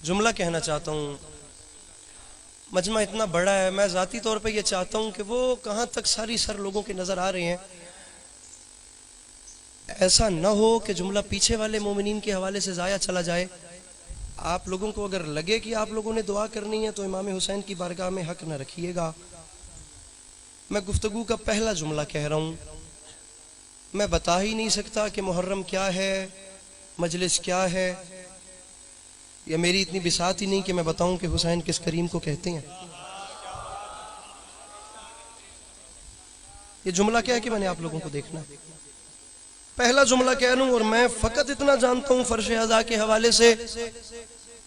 जुमला कहना चाहता हूँ। मजमा इतना बड़ा है, मैं ज़ाती तौर पे ये चाहता हूँ कि वो कहाँ तक सारी सर लोगों के नज़र आ रहे हैं, ऐसा न हो कि जुमला पीछे वाले मोमिनीन के हवाले से ज़ाया चला जाए। आप लोगों को अगर लगे कि आप लोगों ने दुआ करनी है तो इमाम हुसैन की बारगाह में हक न रखिएगा। मैं गुफ्तगू का पहला जुमला कह रहा हूँ। मैं बता ही नहीं सकता कि मुहर्रम क्या है, मजलिस क्या है, या मेरी इतनी बिसात ही नहीं कि मैं बताऊं कि हुसैन किस करीम को कहते हैं। ये जुमला क्या है कि मैंने आप लोगों को देखना। पहला जुमला कह लूं, और मैं फकत इतना जानता हूं फर्श अज़ा के हवाले से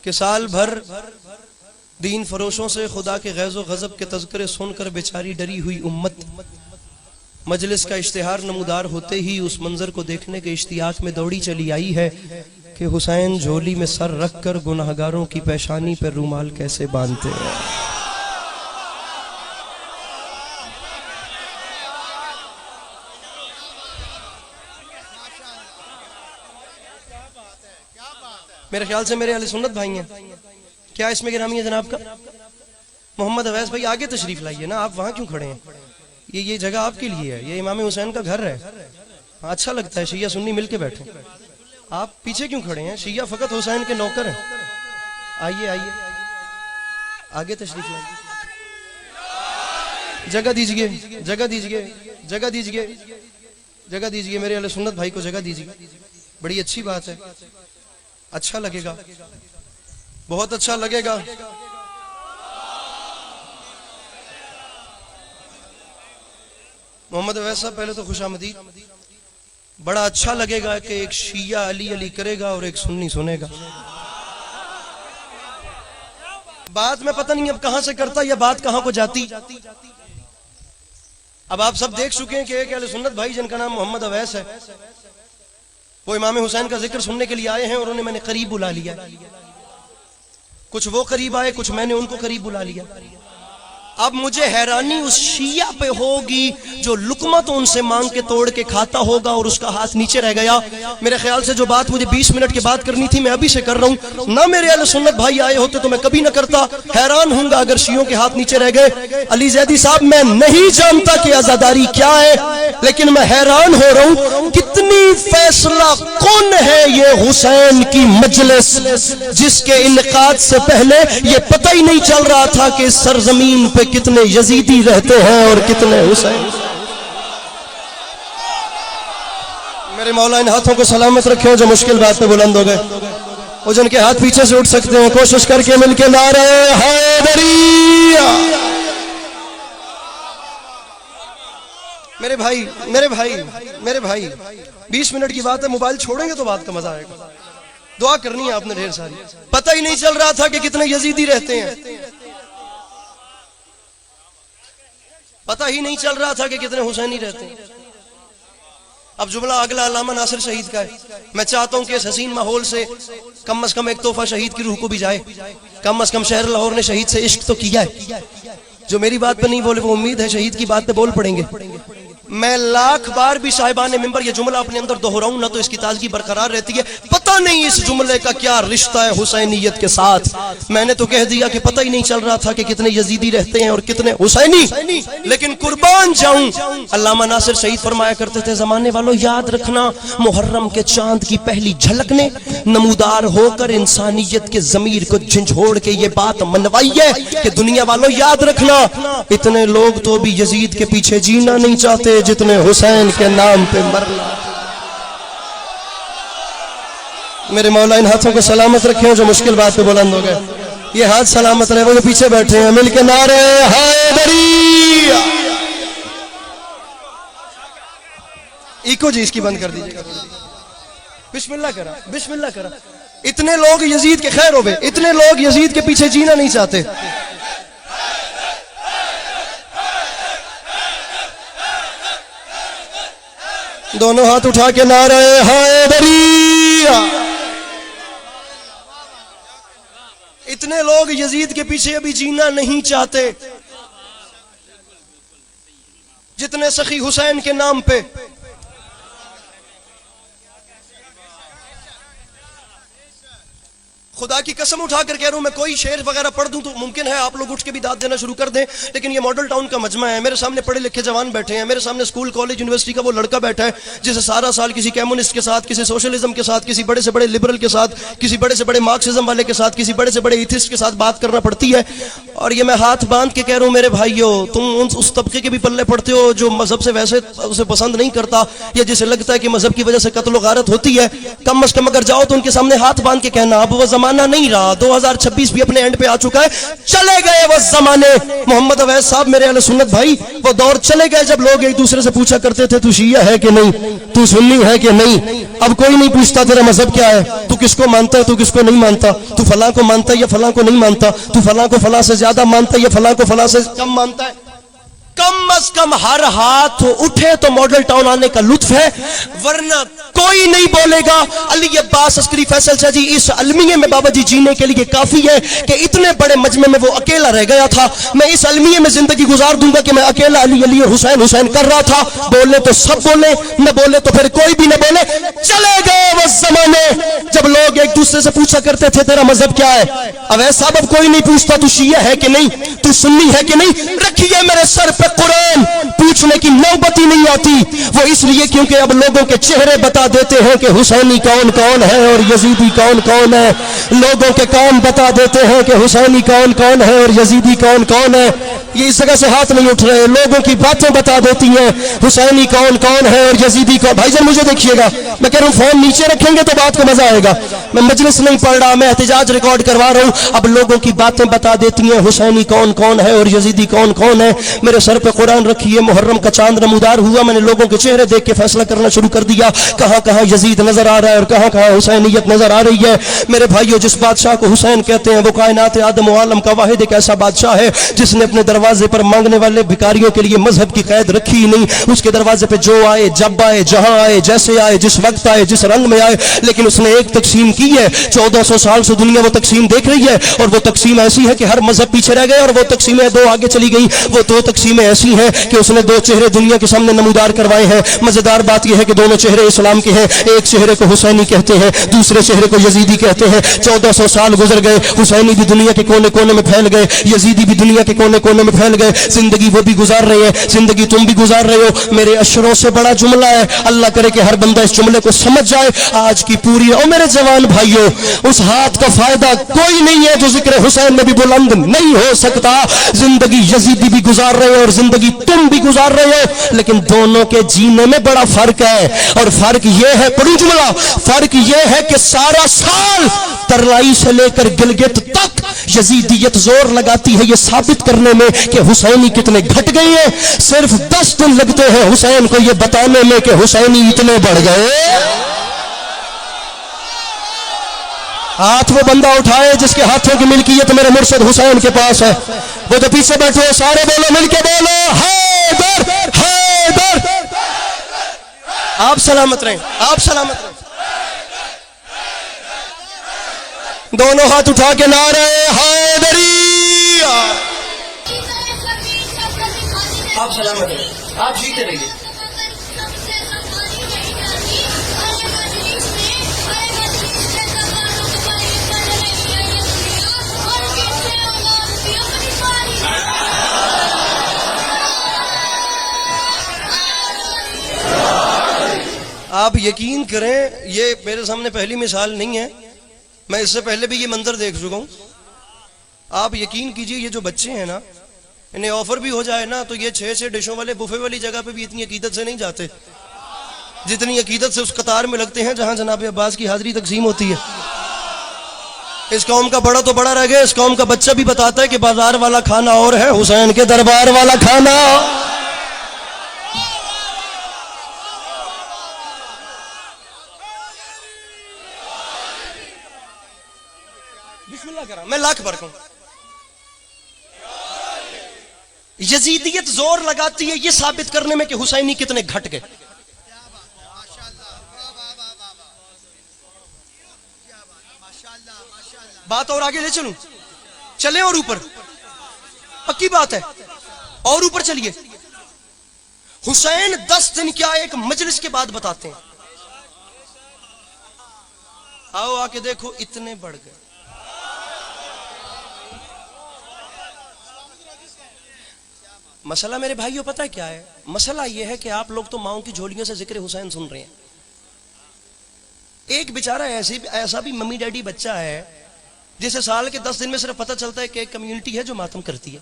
कि साल भर दीन फरोशों से खुदा के गैज़ो गज़ब के तज़किरे सुनकर बेचारी डरी हुई उम्मत मजलिस का इश्तिहार नमूदार होते ही उस मंजर को देखने के इश्तियाक में दौड़ी चली आई है कि हुसैन झोली में सर रखकर गुनाहगारों की पेशानी पर रूमाल कैसे बांधते हैं। मेरे ख्याल से मेरे अहले सुन्नत भाई हैं। क्या इसमें गिरामी है जनाब का? मोहम्मद अवैस भाई आगे तशरीफ लाइए ना, आप वहां क्यों खड़े हैं? ये जगह आपके लिए है, ये इमाम हुसैन का घर है। अच्छा लगता है शिया सुन्नी मिलके बैठे, आप पीछे क्यों खड़े हैं? शिया फकत हुसैन के नौकर हैं। आइए आइए आगे तशरीफ लाइए, जगह दीजिए, जगह दीजिए, जगह दीजिए, जगह दीजिए। मेरे अहले सुन्नत भाई को जगह दीजिए, बड़ी अच्छी बात है। अच्छा लगेगा, बहुत अच्छा लगेगा। मोहम्मद अवैस साहब पहले तो खुशामदीद। बड़ा अच्छा लगेगा कि एक शिया अली अली करेगा और एक सुन्नी सुनेगा। बात मैं पता नहीं अब कहां से करता या बात कहां को जाती। अब आप सब देख चुके हैं कि एक अहले सुन्नत भाई जिनका नाम मोहम्मद अवैस है, वो इमाम हुसैन का जिक्र सुनने के लिए आए हैं और उन्हें मैंने करीब बुला लिया। कुछ वो करीब आए, कुछ मैंने उनको करीब बुला लिया। अब मुझे हैरानी उस शिया पे होगी जो लुकमा तो उनसे मांग के तोड़ के खाता होगा और उसका हाथ नीचे रह गया। मेरे ख्याल से जो बात मुझे 20 मिनट के बाद करनी थी मैं अभी से कर रहा हूं ना। मेरे अहले सुन्नत भाई आए होते तो मैं कभी ना करता। हैरान हूंगा अगर शियों के हाथ नीचे रह गए। अली जैदी साहब, मैं नहीं जानता कि आजादारी क्या है, लेकिन मैं हैरान हो रहा हूं कितनी फैसला कौन है ये हुसैन की मजलिस, जिसके इनकाद से पहले ये पता ही नहीं चल रहा था कि सरजमीन पे कितने यजीदी रहते हैं और कितने हुसैन। मेरे मौला इन हाथों को सलामत रखे जो मुश्किल बात पे बुलंद हो गए, वो जिनके हाथ पीछे से उठ सकते हैं कोशिश करके मिलके नारे हैदरिया। मेरे भाई मेरे भाई मेरे भाई 20 मिनट की बात है, मोबाइल छोड़ेंगे तो बात का मजा आएगा। दुआ करनी है आपने ढेर सारी। पता ही नहीं चल रहा था कि कितने यजीदी रहते हैं, पता ही नहीं चल रहा था कि कितने हुसैनी रहते हैं। अब जुमला अगला अल्लामा नासिर शहीद का है। मैं चाहता हूं कि इस हसीन माहौल से कम एक तोहफा शहीद की रूह को भी जाए। कम से कम शहर लाहौर ने शहीद से इश्क तो किया है। जो मेरी बात पे नहीं बोले वो उम्मीद है शहीद की बात पे बोल पड़ेंगे। मैं लाख बार भी साहिबान मिंबर ये जुमला अपने अंदर दोहराऊं ना तो इसकी ताजगी बरकरार रहती है। पता नहीं इस जुमले का क्या रिश्ता है हुसैनियत के साथ। मैंने तो कह दिया कि पता ही नहीं चल रहा था कि कितने यजीदी रहते हैं और कितने हुसैनी, लेकिन कुर्बान जाऊं, अल्लामा नासिर शहीद फरमाया करते थे, जमाने वालों याद रखना मुहर्रम के चांद की पहली झलक ने नमूदार होकर इंसानियत के जमीर को झंझोड़ के ये बात मनवाई है कि दुनिया वालों याद रखना, इतने लोग तो अभी यजीद के पीछे जीना नहीं चाहते जितने हुसैन के नाम पे मरना। मेरे मौला इन हाथों को सलामत रखे जो मुश्किल बात पे बुलंद हो गए। ये हाथ सलामत रहे, वो जो पीछे बैठे हैं मिलके नारे हैदरिया। इको जी इसकी बंद कर दीजिए। बिस्मिल्लाह करा, बिस्मिल्लाह करा। इतने लोग यजीद के खैर हो गए, इतने लोग यजीद के पीछे जीना नहीं चाहते। दोनों हाथ उठा के नारे हैदरिया। इतने लोग यजीद के पीछे अभी जीना नहीं चाहते जितने सखी हुसैन के नाम पे खुदा की कसम उठा कर कह रहा हूं, मैं कोई शेर वगैरह पढ़ दूं तो मुमकिन है आप लोग उठ के भी दाद देना शुरू कर दें, लेकिन ये मॉडल टाउन का मजमा है। मेरे सामने पढ़े लिखे जवान बैठे हैं, मेरे सामने स्कूल कॉलेज यूनिवर्सिटी का वो लड़का बैठा है जिसे सारा साल किसी कम्युनिस्ट के साथ, किसी सोशलिज्म के साथ, किसी बड़े से बड़े लिबरल के साथ, किसी बड़े से बड़े मार्क्सिज्म वाले के साथ, किसी बड़े से बड़े एथिस्ट के साथ बात करना पड़ती है। और ये मैं हाथ बांध के कह रहा हूं मेरे भाइयों, तुम उस तबके के भी पल्ले पड़ते हो जो मजहब से वैसे उसे पसंद नहीं करता, या जिसे लगता है कि मजहब की वजह से कत्ल गारत होती है। कम अज कम अगर जाओ तो उनके सामने हाथ बांध के कहना अब वो जमाना नहीं रहा, 2026 भी अपने एंड पे आ चुका है, चले गए वो जमाने। मोहम्मद अवैस साहब मेरे अहले सुन्नत भाई, वो दौर चले गए जब लोग एक दूसरे से पूछा करते थे तू शिया है कि नहीं, तू सुन्नी है कि नहीं। अब कोई नहीं पूछता तेरा मजहब क्या है, तू किसको मानता है, तू किसको नहीं मानता, तू फलां को मानता है या फलां को नहीं मानता, तू फलां को फलां से ज्यादा मानता है या फलां को फलां से कम मानता है। कम अज कम हर हाथ उठे तो मॉडल टाउन आने का लुत्फ है, वरना कोई नहीं बोलेगा। अली अब्बास अस्करी फैसल शाह जी इस अलमिये में बाबा जी जीने के लिए काफी है कि इतने बड़े मजमे में वो अकेला रह गया था। मैं इस अलमिये में जिंदगी गुजार दूंगा कि मैं अकेला अली अली और हुसैन हुसैन कर रहा था। बोले तो सब बोले, न बोले तो फिर कोई भी न बोले। चले गए वो जमाने जब लोग एक दूसरे से पूछा करते थे तेरा मजहब क्या है। अब ऐसा अब कोई नहीं पूछता तू शिया है कि नहीं, तू सुन्नी है कि नहीं। रखिए मेरे सर पे कुरान, पूछने की नौबत ही नहीं आती। वो इसलिए क्योंकि अब लोगों के चेहरे बता देते हैं कि हुसैनी कौन कौन है और यजीदी कौन कौन है। लोगों के काम बता देते हैं कि हुसैनी कौन कौन है और यजीदी कौन कौन है। ये इस जगह से हाथ नहीं उठ रहे, लोगों की बातें बता देती हैं हुसैनी कौन कौन है और यजीदी कौन। भाईजान मुझे देखिएगा, मैं कह रहा हूं फोन नीचे रखेंगे तो बात को मजा आएगा। मैं मजलिस नहीं पढ़ रहा, मैं एहतिजाज रिकॉर्ड करवा रहा हूं। अब लोगों की बातें बता देती हैं हुसैनी कौन कौन है और यजीदी कौन कौन है। मेरे सर पे कुरान रखिए, मुहर्रम का चांद नमूदार हुआ, मैंने लोगों के चेहरे देख के फैसला करना शुरू कर दिया कहां कहां यजीद नजर आ रहा है और कहां कहां हुसैनियत नजर आ रही है। मेरे भाइयों, जिस बादशाह को हुसैन कहते हैं वो कायनात आदम व आलम का वाहिद एक ऐसा बादशाह है जिसने अपने दरवाजे पर मांगने वाले भिखारियों के लिए मजहब की कैद रखी ही नहीं। उसके दरवाजे पे जो आए, जब आए, जहां आए, जैसे आए, जिस वक्त आए, जिस रंग में आए, लेकिन उसने एक तकसीम की है। 1400 साल से दुनिया वो तकसीम देख रही है और वो तकसीम ऐसी है कि हर मजहब पीछे रह गए और वो तकसीमें दो आगे चली गई। वो दो तकसीमें ऐसी हैं कि उसने दो चेहरे दुनिया के सामने नमूदार करवाए हैं। मजेदार बात यह है कि दोनों चेहरे इस्लाम के हैं। एक चेहरे को हुसैनी कहते हैं, दूसरे चेहरे को यजीदी कहते हैं। 1400 साल गुजर गए, हुसैनी भी दुनिया के कोने कोने में फैल गए, यजीदी भी दुनिया के कोने कोने में फैल गए। जिंदगी वो भी गुजार रहे हैं, जिंदगी तुम भी गुजार रहे हो। मेरे अशरों से बड़ा जुमला है, अल्लाह करे कि हर बंदा इस जुमले को समझ जाए। आज की पूरी और मेरे जवान भाइयों, उस हाथ का फायदा कोई नहीं है जो जिक्र हुसैन में भी बुलंद नहीं हो सकता। जिंदगी यजीदी भी गुजार रहे हो और जिंदगी तुम भी गुजार रहे हो, लेकिन दोनों के जीने में बड़ा फर्क है। और फर्क यह है, पढ़ू जुमला, फर्क यह है कि सारा साल तरलाई से लेकर गिलगित तक यजीदियत जोर लगाती है ये साबित करने में कि हुसैनी कितने घट गए हैं। सिर्फ 10 दिन लगते हैं हुसैन को ये बताने में कि हुसैनी इतने बढ़ गए। हाथ वो बंदा उठाए जिसके हाथों की मिल्कियत मेरे मुर्शिद हुसैन के पास है। वो जो पीछे बैठे हो सारे बोलो, मिलके बोलो, हैदर हैदर। आप सलामत रहें, आप सलामत रहें। दोनों हाथ उठा के नारे हैदरी। आप सलामत रहें, आप जीते रहिए। आप यकीन करें, ये मेरे सामने पहली मिसाल नहीं है, मैं इससे पहले भी ये मंजर देख चुका हूं। आप यकीन कीजिए, ये जो बच्चे हैं ना, इन्हें ऑफर भी हो जाए ना तो ये 6-6 डिशों वाले बुफे वाली जगह पे भी इतनी अकीदत से नहीं जाते जितनी अकीदत से उस कतार में लगते हैं जहां जनाब अब्बास की हाजिरी तकसीम होती है। इस कौम का बड़ा तो बड़ा रह गया, इस कौम का बच्चा भी बताता है कि बाजार वाला खाना और है, हुसैन के दरबार वाला खाना। बिस्मिल्लाह करा, मैं लाख बरकूं। यजीदियत जोर लगाती है ये साबित करने में कि हुसैनी कितने घट गए। बात और आगे ले चलूं, चले और ऊपर, पक्की बात है, और ऊपर चलिए। हुसैन 10 दिन क्या एक मजलिस के बाद बताते हैं, आओ आके देखो इतने बढ़ गए। मसला मेरे भाइयों पता है क्या है? मसला यह है कि आप लोग तो माओं की झोलियों से जिक्र हुसैन सुन रहे हैं। एक बेचारा ऐसा भी मम्मी डैडी बच्चा है जिसे साल के 10 दिन में सिर्फ पता चलता है कि एक कम्युनिटी है जो मातम करती है।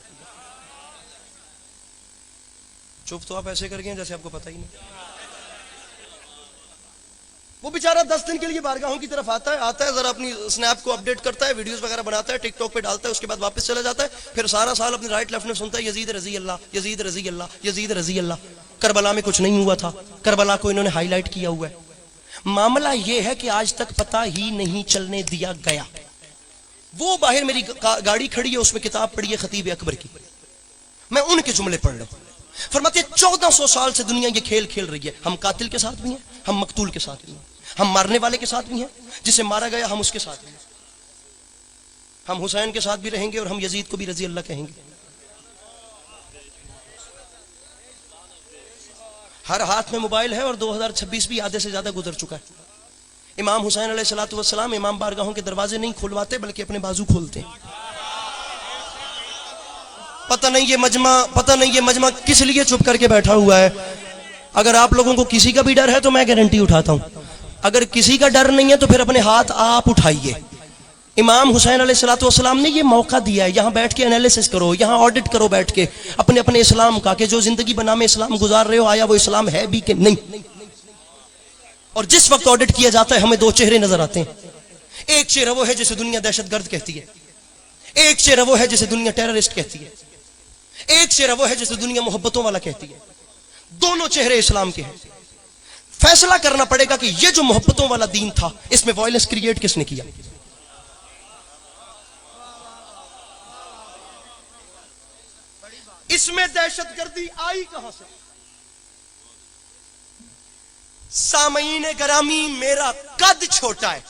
चुप तो आप ऐसे कर गए जैसे आपको पता ही नहीं। वो बेचारा 10 दिन के लिए बारगाहों की तरफ आता है जरा अपनी स्नैप को अपडेट करता है, वीडियोस वगैरह बनाता है, टिकटॉक पे डालता है, उसके बाद वापस चला जाता है। फिर सारा साल अपने राइट लेफ्ट में सुनता है यजीद रजी अल्लाह, यजीद रजी अल्लाह, यजीद रजी अल्लाह। करबला में कुछ नहीं हुआ था, करबला को इन्होंने हाईलाइट किया हुआ है। मामला यह है कि आज तक पता ही नहीं चलने दिया गया। वो बाहर मेरी गाड़ी खड़ी है, उसमें किताब पढ़ी है खतीब अकबर की, मैं उनके जुमले पढ़ रहा हूं। फरमाते 1400 साल से दुनिया ये खेल खेल रही है। हम कातिल के साथ भी हैं, हम मकतूल के साथ भी हैं, हम मारने वाले के साथ भी हैं, जिसे मारा गया हम उसके साथ भी हैं। हम हुसैन के साथ भी रहेंगे और हम यजीद को भी रजी अल्लाह कहेंगे। हर हाथ में मोबाइल है और 2026 भी आधे से ज्यादा गुजर चुका है। इमाम हुसैन अलैहिस्सलातु वस्सलाम इमाम बारगाहों के दरवाजे नहीं खुलवाते बल्कि अपने बाजू खोलते हैं। पता नहीं ये मजमा किस लिए चुप करके बैठा हुआ है। अगर आप लोगों को किसी का भी डर है तो मैं गारंटी उठाता हूं, अगर किसी का डर नहीं है तो फिर अपने हाथ आप उठाइए। इमाम हुसैन अलैहिस्सलातु वस्सलाम ने ये मौका दिया है, यहां बैठ के एनालिसिस करो, यहां ऑडिट करो बैठ के अपने अपने इस्लाम का, कि जो जिंदगी बनामे इस्लाम गुजार रहे हो आया वो इस्लाम है भी कि नहीं। और जिस वक्त ऑडिट किया जाता है हमें दो चेहरे नजर आते हैं। एक चेहरा वो है जिसे दुनिया दहशतगर्द कहती है, एक चेहरा वो है जिसे दुनिया टेररिस्ट कहती है, एक चेहरा वो है जिसे दुनिया मोहब्बतों वाला कहती है। दोनों चेहरे इस्लाम के हैं। फैसला करना पड़ेगा कि ये जो मोहब्बतों वाला दीन था इसमें वायलेंस क्रिएट किसने किया। इसमें दहशतगर्दी आई कहां से? सामईन गरामी, मेरा कद छोटा है,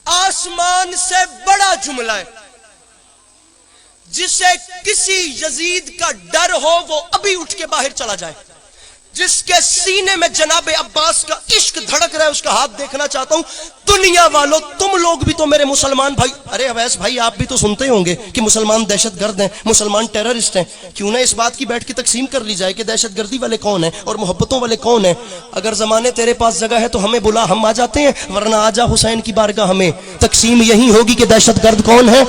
आसमान से बड़ा जुमला है। जिसे किसी यजीद का डर हो वो अभी उठ के बाहर चला जाए। जिसके सीने में जनाबे अब्बास का इश्क धड़क रहा है उसका हाथ देखना चाहता हूं। दुनिया वालों, तुम लोग भी तो मेरे मुसलमान भाई, अरे अवैस भाई आप भी तो सुनते होंगे कि मुसलमान दहशतगर्द हैं, मुसलमान टेररिस्ट हैं। क्यों ना इस बात की बैठ के तकसीम कर ली जाए कि दहशतगर्दी वाले कौन है और मोहब्बतों वाले कौन है। अगर जमाने तेरे पास जगह है तो हमें बुला, हम आ जाते हैं, वरना आजा हुसैन की बारगाह में। तकसीम यही होगी कि दहशतगर्द कौन है,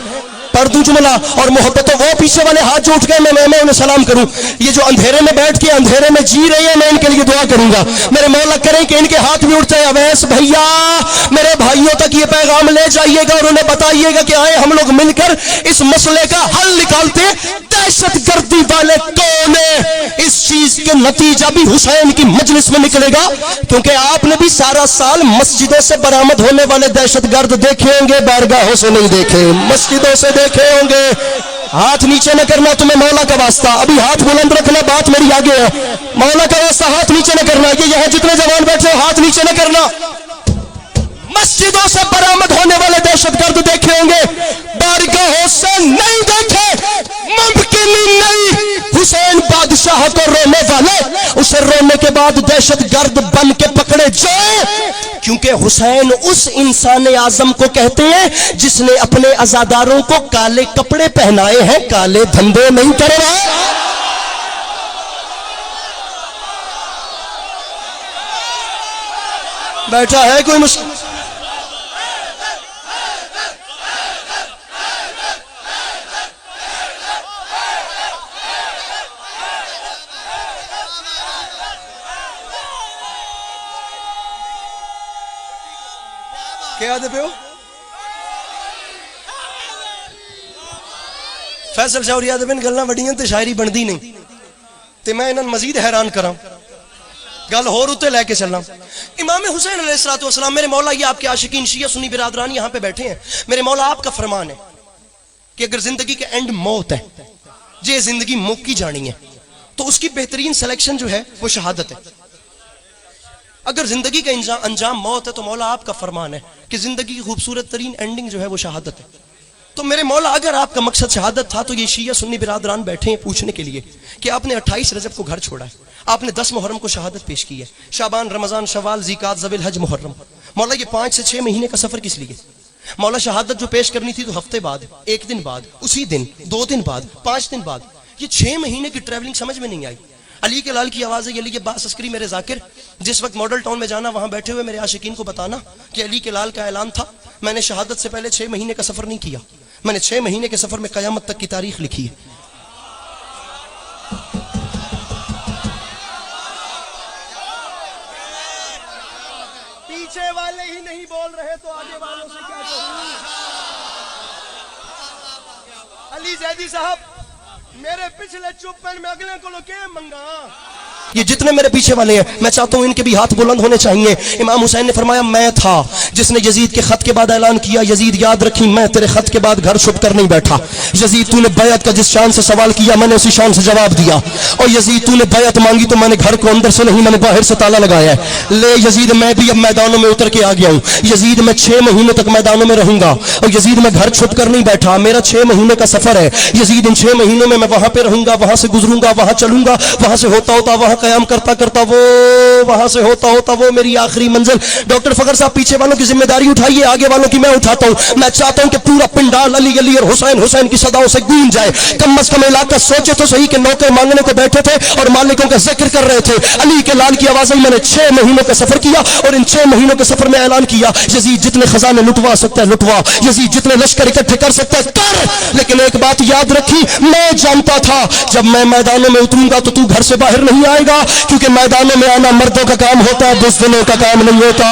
पढ़ दूं जुमला। और मोहब्बतों, वो पीछे वाले हाथ जो उठ गए मैं उन्हें सलाम करूं। ये जो अंधेरे में बैठ के अंधेरे में जी रहे हैं मैं इनके लिए दुआ करूंगा। मेरे मौला करें कि इनके हाथ भी उठ जाए। अवैस भैया मेरे भाइयों तक ये पैगाम ले जाइएगा और उन्हें बताइएगा कि आए हम लोग मिलकर इस मसले का हल निकालते। दहशतगर्दी वाले कौन है, इस चीज के नतीजा भी हुसैन की मजलिस में निकलेगा। क्योंकि आपने भी सारा साल मस्जिदों से बरामद होने वाले दहशतगर्द देखे होंगे, बारगाहों से नहीं देखे, मस्जिदों से देखे होंगे। हाथ नीचे न करना, तुम्हें मौला का वास्ता, अभी हाथ बुलंद रखना, बात मेरी आगे है। मौला का वास्ता हाथ नीचे न करना। ये यहाँ जितने जवान बैठे हाथ नीचे न करना। मस्जिदों से बरामद होने वाले दहशतगर्द देखे होंगे, बारगाहों से नहीं देखे, मुमकिन ही नहीं। हुसैन बादशाह को रोने वाले उसे रोने के बाद दहशतगर्द बन के पकड़े जाए। क्योंकि हुसैन उस इंसान आजम को कहते हैं जिसने अपने अजादारों को काले कपड़े पहनाए हैं, काले धंधे नहीं कर रहा। बैठा है कोई मुश्किल? क्या पे हो? फैसल शाह याद बिन गल्लां वड्डियां ते शायरी बनदी नहीं ते मैं इन्हां मजीद हैरान करा। गल होर उत्ते लेके चलना। इमाम हुसैन अलैहिस्सलातु वस्सलाम, मेरे मौला, ये आपके आशिकीन शिया सुन्नी बिरादरान यहाँ पे बैठे हैं। मेरे मौला आपका फरमान है कि अगर जिंदगी के एंड मौत है, जे जिंदगी मौकी जानी है, तो उसकी बेहतरीन सिलेक्शन जो है वो शहादत है। अगर जिंदगी का अंजाम मौत है तो मौला आपका फरमान है कि जिंदगी की खूबसूरत तरीन एंडिंग जो है वो शहादत है। तो मेरे मौला, अगर आपका मकसद शहादत था तो ये शिया सुन्नी बिरादरान बैठे हैं पूछने के लिए कि आपने 28 रजब को घर छोड़ा है, आपने 10 मुहर्रम को शहादत पेश की है, शाबान, रमजान, शवाल, ज़िकात, ज़बिल, हज, मुहर्रम। मौला ये 5 से 6 महीने का सफर किस लिए? मौला शहादत जो पेश करनी थी तो हफ्ते बाद, 1 दिन बाद, उसी दिन, 2 दिन बाद, 5 दिन बाद। ये 6 महीने की ट्रैवलिंग समझ में नहीं आई। अली के लाल की आवाज़ है, अली के बास अस्करी मेरे जाकिर, जिस वक्त मॉडल टाउन में जाना वहां बैठे हुए मेरे आशिकीन को बताना कि अली के लाल का ऐलान था। मैंने शहादत से पहले 6 महीने का सफर नहीं किया, मैंने 6 महीने के सफर में कयामत तक की तारीख लिखी है। पीछे वाले ही नहीं बोल रहे तो आगे वालों से क्या कहूं। अली जैदी साहब मेरे पिछले चुप्पन में अगले को के मंगा। ये जितने मेरे पीछे वाले हैं मैं चाहता हूं इनके भी हाथ बुलंद होने चाहिए। इमाम हुसैन ने फरमाया मैं था जिसने यजीद के खत के बाद ऐलान किया, यजीद याद रखी मैं तेरे खत के बाद घर छुप कर नहीं बैठा। यजीद तूने बैत का जिस शान से सवाल किया मैंने उसी शान से जवाब दिया। और यजीद तूने बैत मांगी तो मैंने घर को अंदर से नहीं मैंने बाहर से ताला लगाया है। ले यजीद मैं भी अब मैदानों में उतर के आ गया हूं। यजीद मैं 6 महीने तक मैदानों में रहूंगा। और यजीद मैं घर छुप कर नहीं बैठा, मेरा 6 महीने का सफर है। यजीद इन 6 महीनों में मैं वहां पे रहूंगा, वहां से गुजरूंगा, वहां चलूंगा, वहां से होता होता वहां कयाम करता करता वो, वहां से होता होता वो मेरी आखिरी मंजिल। डॉक्टर फखर साहब पीछे वालों की जिम्मेदारी उठाइए, आगे वालों की मैं उठाता हूं। मैं चाहता हूं कि पूरा पिंडाल अली अली और हुसैन हुसैन की सदाओं से गूंज जाए। कम अज कम इलाका सोचे तो सही कि नौकर मांगने को बैठे थे और मालिकों का जिक्र कर रहे थे। अली के लाल की आवाज़ मैंने 6 महीनों का सफर किया और इन 6 महीनों के सफर में ऐलान किया यजीद जितने खजाने लुटवा सकता है लुटवा, यजीद जितने लश्कर इकट्ठे कर सकता है कर। लेकिन एक बात याद रखी, मैं जानता था जब मैं मैदानों में उतरूंगा तो तू घर से बाहर नहीं आएगा, क्योंकि मैदानों में आना मर्दों का काम होता है, बुज़दिलों का काम नहीं होता।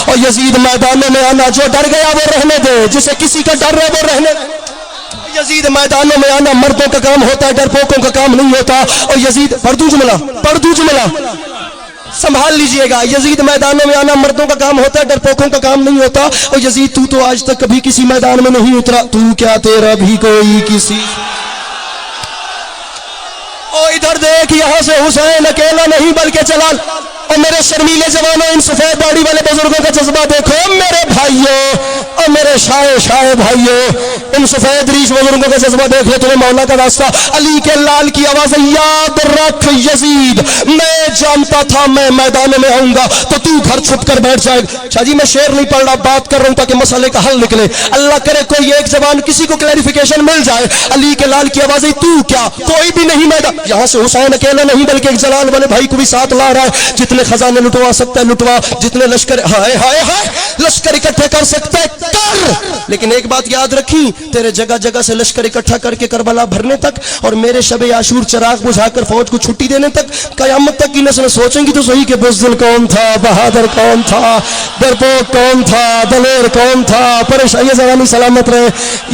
और यजीद मैदानों में आना, जो डर गया वो रहने दे, जिसे किसी का डर है वो रहने दे। यजीद मैदानों में आना मर्दों का काम होता है, डरपोकों का काम नहीं होता। और यजीद पढ़ दूं जुमला संभाल लीजिएगा, यजीद मैदानों में आना मर्दों का काम होता है, डरपोकों का काम नहीं होता। और यजीद तू तो आज तक कभी किसी मैदान में नहीं उतरा, तू क्या तेरा भी कोई किसी। ओ इधर देख, यहां से हुसैन अकेला नहीं बल्कि जलाल। और मेरे शर्मीले जवानों, इन सफेद दाढ़ी वाले बुजुर्गों का जज्बा देखो मेरे भाइयों, और मेरे शाये भाइयों, इन सफेद रीश बुजुर्गों का जज्बा देख लो, तुम्हें मौला का रास्ता। अली के लाल की आवाज, याद रख यजीद मैं जानता था मैं मैदान में आऊंगा तो तू घर छुप कर बैठ जाएगा। शाह जी मैं शेर नहीं पढ़ रहा, बात कर रहा हूं ताकि मसले का हल निकले। अल्लाह करे कोई एक जबान किसी को क्लैरिफिकेशन मिल जाए। अली के लाल की आवाज, तू क्या कोई भी नहीं मैदान। यहां से हुसैन अकेला नहीं बल्कि एक जलाल वाले भाई को भी साथ ला रहा है। जितने खजाने लुटवा सकता है लुटवा, जितने लश्कर हाय हाय हाय लश्कर इकट्ठे कर सकता है कर। लेकिन एक बात याद रखी, तेरे जगह जगह से लश्कर इकट्ठा करके करबला भरने तक और मेरे शबे आशूर चिराग बुझाकर फौज को छुट्टी देने तक, कयामत तक की नस्ल सोचेंगी तो सही कि बुज़दिल कौन था, बहादुर कौन था, डरपोक कौन था, दलेर कौन था। परेशानी जवानी सलामत रहे,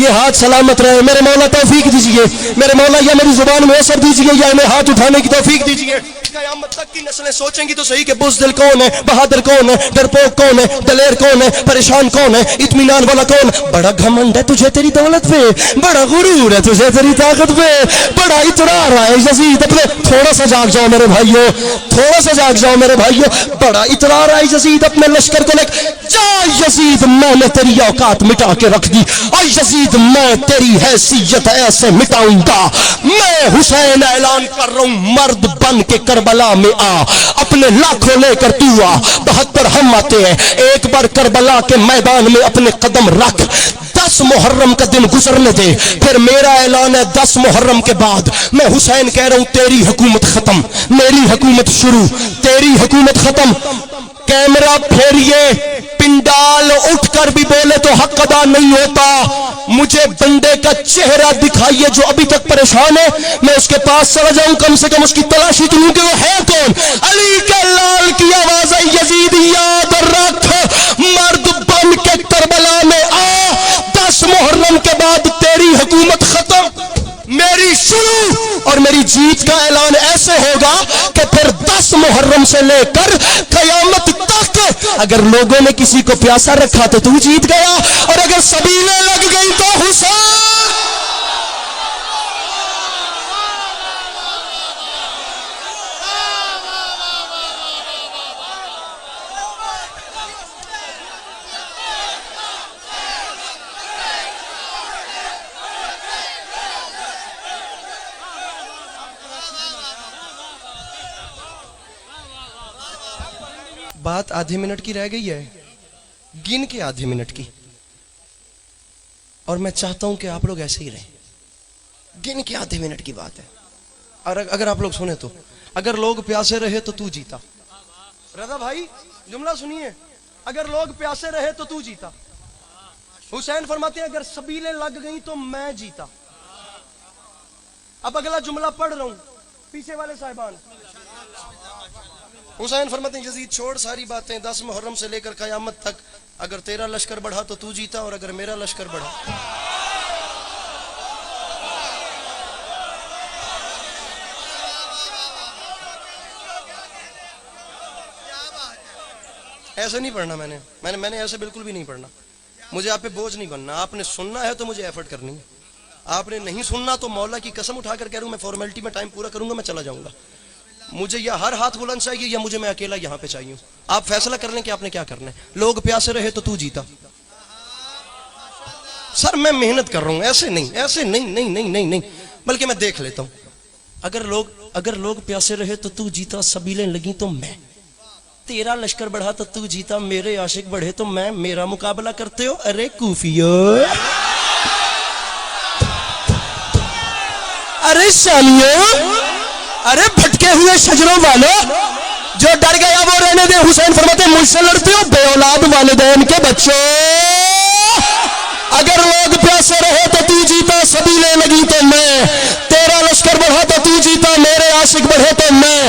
ये हाथ सलामत रहे। मेरे मौला तौफीक दीजिए, मेरे मौला या मेरी जुबान में असर दीजिए या इन्हें हाथ उठाने की तौफीक दीजिए। कयामत तक की नस्लें सोचेंगी तो सही कि बुज़दिल कौन है, बहादुर कौन है, डरपोक कौन है, दलेर कौन है, परेशान कौन है, इत्मीनान वाला कौन। बड़ा घमंड है तुझे तेरी दौलत पे, बड़ा गुरूर है तुझे तेरी ताकत पे, बड़ा इतरार है यजीद अपने। थोड़ा सा जाग जाओ मेरे भाइयों, थोड़ा सा जाग जाओ मेरे भाइयों। बड़ा इतरार है यजीद अपने लश्कर को लेकर। जा यजीद मैंने तेरी औकात मिटा के रख दी, और यजीद मैं तेरी हैसियत ऐसे मिटाऊंगा। मैं हुसैन ऐलान कर रहा हूं, मर्द बन के करबला में आ, अपने लाखों लेकर तू आ, 72 हम आते हैं। एक बार करबला के मैदान में अपने कदम रख, 10 मुहर्रम का दिन गुजरने दे, फिर मेरा ऐलान है 10 मुहर्रम के बाद मैं हुसैन कह रहा हूं तेरी हुकूमत खत्म, मेरी हुकूमत शुरू, तेरी हुकूमत खत्म। कैमरा फेरिए, पिंडाल उठकर भी बोले तो हक अदा नहीं होता। मुझे बंदे का चेहरा दिखाइए जो अभी तक परेशान है, मैं उसके पास चला जाऊं, कम से कम उसकी तलाशी तो लूं कि वो है कौन। अली के लाल की आवाज है, यजीद याद रख मर्द बन के करबला में आ, 10 मुहर्रम के बाद तेरी हुकूमत खत्म, मेरी शुरू। और मेरी जीत का ऐलान ऐसे होगा कि फिर 10 मुहर्रम से लेकर कयामत तक अगर लोगों ने किसी को प्यासा रखा तो तू जीत गया, और अगर सबीलें लग गई तो हुसैन। बात आधे मिनट की रह गई है, गिन के आधे मिनट की, और मैं चाहता हूं कि आप लोग ऐसे ही रहें। गिन के आधे मिनट की बात है। अगर आप लोग सुने तो, अगर लोग प्यासे रहे तो तू जीता। रजा भाई जुमला सुनिए, अगर लोग प्यासे रहे तो तू जीता। हुसैन फरमाते हैं अगर सबीलें लग गई तो मैं जीता। अब अगला जुमला पढ़ रहा हूं, पीछे वाले साहिबान। हुसैन फरमाते हैं यजीद छोड़ सारी बातें, 10 मुहर्रम से लेकर कयामत तक, अगर तेरा लश्कर बढ़ा तो तू जीता और अगर मेरा लश्कर बढ़ा। ऐसे नहीं पढ़ना, मैंने ऐसे बिल्कुल भी नहीं पढ़ना। मुझे आप पे बोझ नहीं बनना। आपने सुनना है तो मुझे एफर्ट करनी है, आपने नहीं सुनना तो मौला की कसम उठाकर कह रहा हूं मैं फॉर्मेलिटी में टाइम पूरा करूंगा, मैं चला जाऊंगा। मुझे या हर हाथ बुलंद चाहिए या मुझे मैं अकेला यहां पे चाहिए। आप फैसला कर लें कि आपने क्या करना है। लोग प्यासे रहे तो तू जीता। सर मैं मेहनत कर रहा हूं, ऐसे नहीं, ऐसे नहीं नहीं नहीं नहीं नहीं, बल्कि मैं देख लेता हूं। अगर लोग प्यासे रहे तो तू जीता, सबीलें लगी तो मैं, तेरा लश्कर बढ़ा तो तू जीता, मेरे आशिक बढ़े तो मैं, मेरा मुकाबला करते हो। अरे कूफियो, अरे शालियों, अरे भटके हुए शजरों वालों, जो डर गया वो रहने दे। हुसैन फरमाते मुझसे लड़ते हो बे औलाद वालिदैन के बच्चों। अगर लोग प्यासे रहे तो तू जीता, सबीलें लगी तो मैं, तेरा लश्कर बढ़ा तो तू जीता, मेरे आशिक बढ़े तो मैं।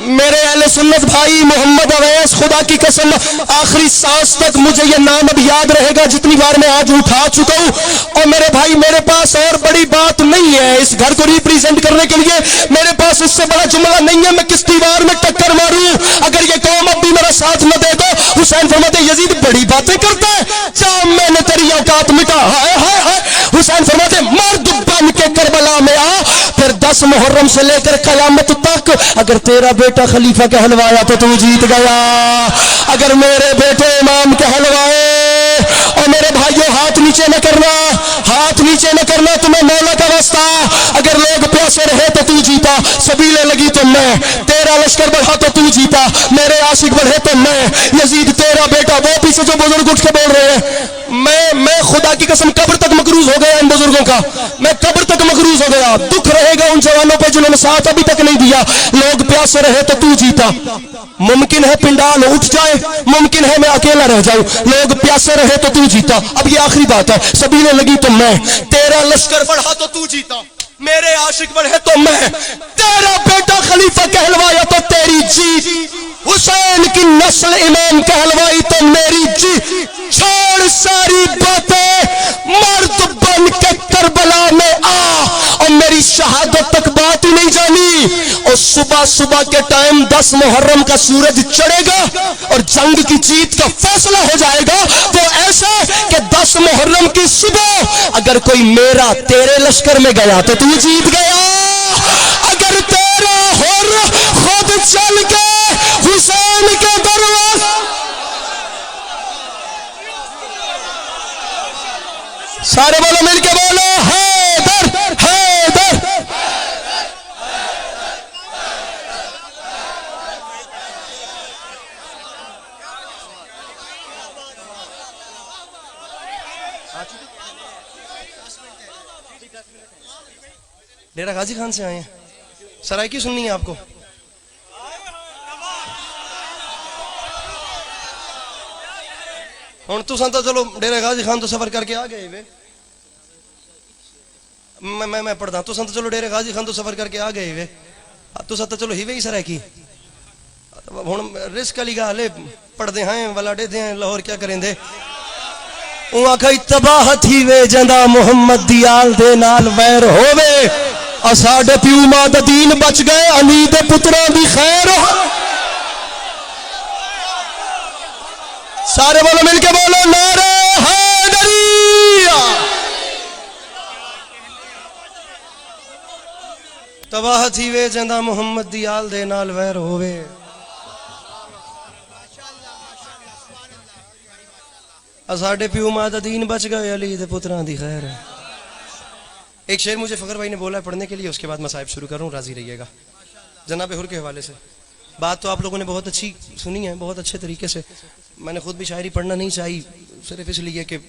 मेरे अहले सुन्नत भाई मोहम्मद अवैस, खुदा की कसम आखिरी सांस तक मुझे ये नाम अब याद रहेगा जितनी बार मैं आज उठा चुका हूं। और मेरे भाई मेरे पास और बड़ी बात नहीं है इस घर को रिप्रेजेंट करने के लिए, मेरे पास इससे बड़ा जुमला नहीं है मैं किस दीवार में टक्कर मारूं अगर ये कौम अब भी मेरा साथ न दे तो। हुसैन फरमाते यजीद बड़ी बातें करता है, जा मैंने तेरी औकात मिटा। हाय हाय हाय। हुसैन फरमाते मर्द बन के करबला में आ, फिर 10 मुहर्रम से लेकर कयामत तक अगर तेरा बेटा खलीफा कहलवाया तो तू जीत गया। अगर मेरे बेटे इमाम कहलवाए, और मेरे भाइयों हाथ नीचे न करना, हाथ नीचे न करना, तुम्हें मौला का वास्ता। अगर लोग प्यासे रहे तो तू जीता, सबीलें लगी तो मैं, तेरा लश्कर बढ़ा तो तू जीता, मेरे आशिक बढ़े तो मैं। यजीद तेरा बेटा, वो पीछे जो बुजुर्ग उठ के बोल रहे हैं, मैं खुदा की कसम कब्र तक मकरूज हो गया इन बुजुर्गों का, मैं कब्र तक मकरूज हो गया। दुख रहेगा उन जवानों पे जिन्होंने साथ अभी तक नहीं दिया। लोग प्यासे रहे तो तू जीता। मुमकिन है पिंडाल उठ जाए, मुमकिन है मैं अकेला रह जाऊं, लोग प्यासे रहे तो तू जीता। अब ये आखिरी बात है, सबीलें लगी तो मैं, तेरा लश्कर बढ़ा तो तू जीता, मेरे आशिक बढ़े तो मैं, तेरा बेटा खलीफा कहलवाया तो तेरी जीत, हुसैन की नस्ल इमाम कहलवाई तो मेरी जीत। छोड़ सारी बातें, मर्द बन के करबला में आ, और मेरी शहादत तक बात ही नहीं जानी। और सुबह सुबह के टाइम 10 मुहर्रम का सूरज चढ़ेगा और जंग की जीत का फैसला हो जाएगा। वो ऐसा कि 10 मुहर्रम की सुबह अगर कोई मेरा तेरे लश्कर में गया तो तू जीत गया। अगर तेरा हुर खुद चल के हुसैन के दरवाजे, सारे बोलो मिलके बोलो हैदर हैदर। डेरा गाजी खान से आए हैं, सराइकी सुननी है आपको। हुण तुसां तो चलो डेरा गाजी खान तो सफर करके आ गए वे, मैं पढ़दा, तुसां तो चलो डेरे गाजी खान तो सफर करके आ गए वे, तुसां तो चलो हिवे ही सराइकी। हुण रिस्क वाली गल है, पढ़दे हैं वलाडे दे लाहौर क्या करेंदे। आखा तबाह थी वे जंदा मुहम्मद दी आल दे नाल वैर होवे, और साडे प्यू मां दा दीन बच गए, अली दे पुत्रां दी खैर। सारे बोलो मिलके बोलो नारे हैदरिया। तबाह थी वे जंदा मुहम्मद दी आल दे नाल वैर होवे, साडे प्यू मां दा दीन बच गए, अली दे पुत्रां दी खैर। एक शेर मुझे फखर भाई ने बोला है पढ़ने के लिए, उसके बाद मैं साहिब शुरू कर रहा हूँ, राजी रहिएगा। जनाब हुर के हवाले से बात तो आप लोगों ने बहुत अच्छी सुनी है, बहुत अच्छे तरीके से। मैंने खुद भी शायरी पढ़ना नहीं चाहिए, सिर्फ इसलिए कि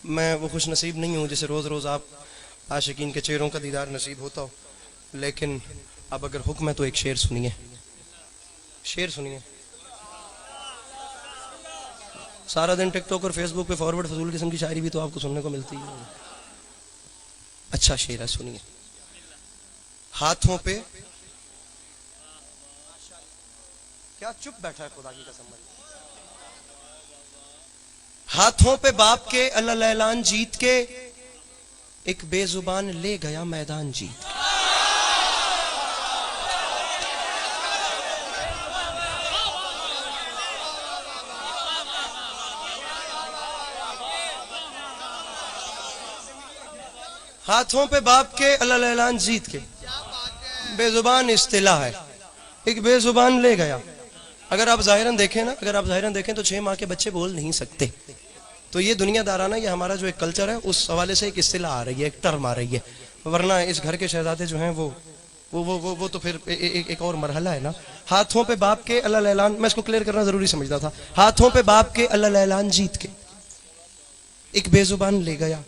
मैं वो खुश नसीब नहीं हूँ जिसे रोज़ रोज़ आप आशिकीन के चेहरों का दीदार नसीब होता हो। लेकिन अब अगर हुक्म है तो एक शेर सुनिए, शेर सुनिए। सारा दिन टिकटॉक और फेसबुक पे फॉरवर्ड फजूल किस्म की शायरी भी तो आपको सुनने को मिलती है। अच्छा शेर है, सुनिए। हाथों पे, क्या चुप बैठा है खुदा की कसम। हाथों पे बाप के अल्लाह लैलान जीत के, एक बेजुबान ले गया मैदान जीत के। हाथों पे बाप के अल्लाह लैलान जीत के, बेजुबान इस्तिला है, एक बेजुबान ले गया। अगर आप ज़ाहिरन देखें ना, अगर आप ज़ाहिरन देखें तो 6 माह के बच्चे बोल नहीं सकते। तो ये दुनियादाराना, ये हमारा जो एक कल्चर है उस हवाले से एक इस्तिला आ रही है, एक टर्म आ रही है। वरना इस घर के शहजादे जो हैं वो तो फिर एक और मरहला है ना। हाथों पे बाप के अल्लाह लैलान, मैं इसको क्लियर करना जरूरी समझता था। हाथों पे बाप के अल्लाह लैलान जीत के, एक बेजुबान ले गया।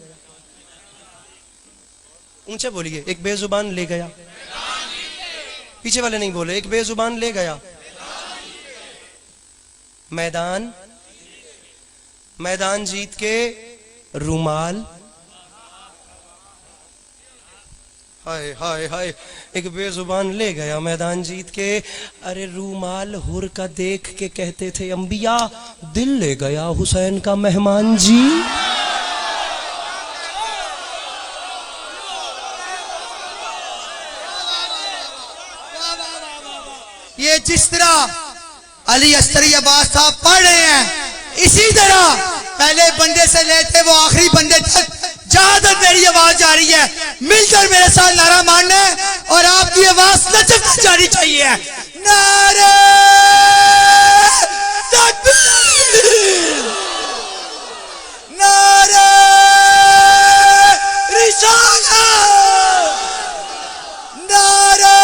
ऊंचे बोलिए, एक बेजुबान ले गया। पीछे वाले नहीं बोले, एक बेजुबान ले गया मैदान, मैदान जीत के रूमाल, हाय हाय हाय, एक बेजुबान ले गया मैदान जीत के। अरे रूमाल हुर का देख के कहते थे अंबिया, दिल ले गया हुसैन का मेहमान जी। ये जिस तरह अली अस्करी अब्बास साहब पढ़ रहे हैं, इसी तरह पहले बंदे से लेते वो आखिरी बंदे तक जहां तक मेरी आवाज जा रही है, मिलकर मेरे साथ नारा मारना है और आपकी आवाज लचक जानी चाहिए। नारे तकबीर, नारे रिसालत, नारे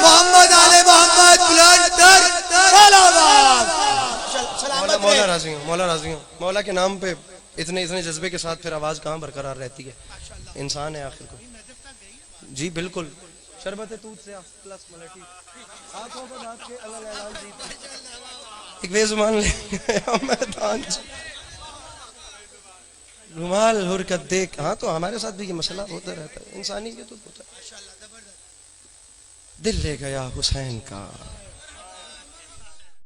मोहम्मद आले मोहम्मद मौला राजी हूँ, मौला राजी हूँ। मौला के नाम पे इतने इतने जज्बे के साथ फिर आवाज कहाँ बरकरार रहती है। इंसान है आखिर को। जी बिल्कुल, शरबत तूत से प्लस मलटी, हाथों पे बात के अल्लाह लैलान जीत, एक बेजुबान ले गया मैदान, रुमाल हुरकत देख। हाँ तो हमारे साथ भी ये मसला होता रहता है, इंसानी के तो होता है। दिल ले गया हुसैन का।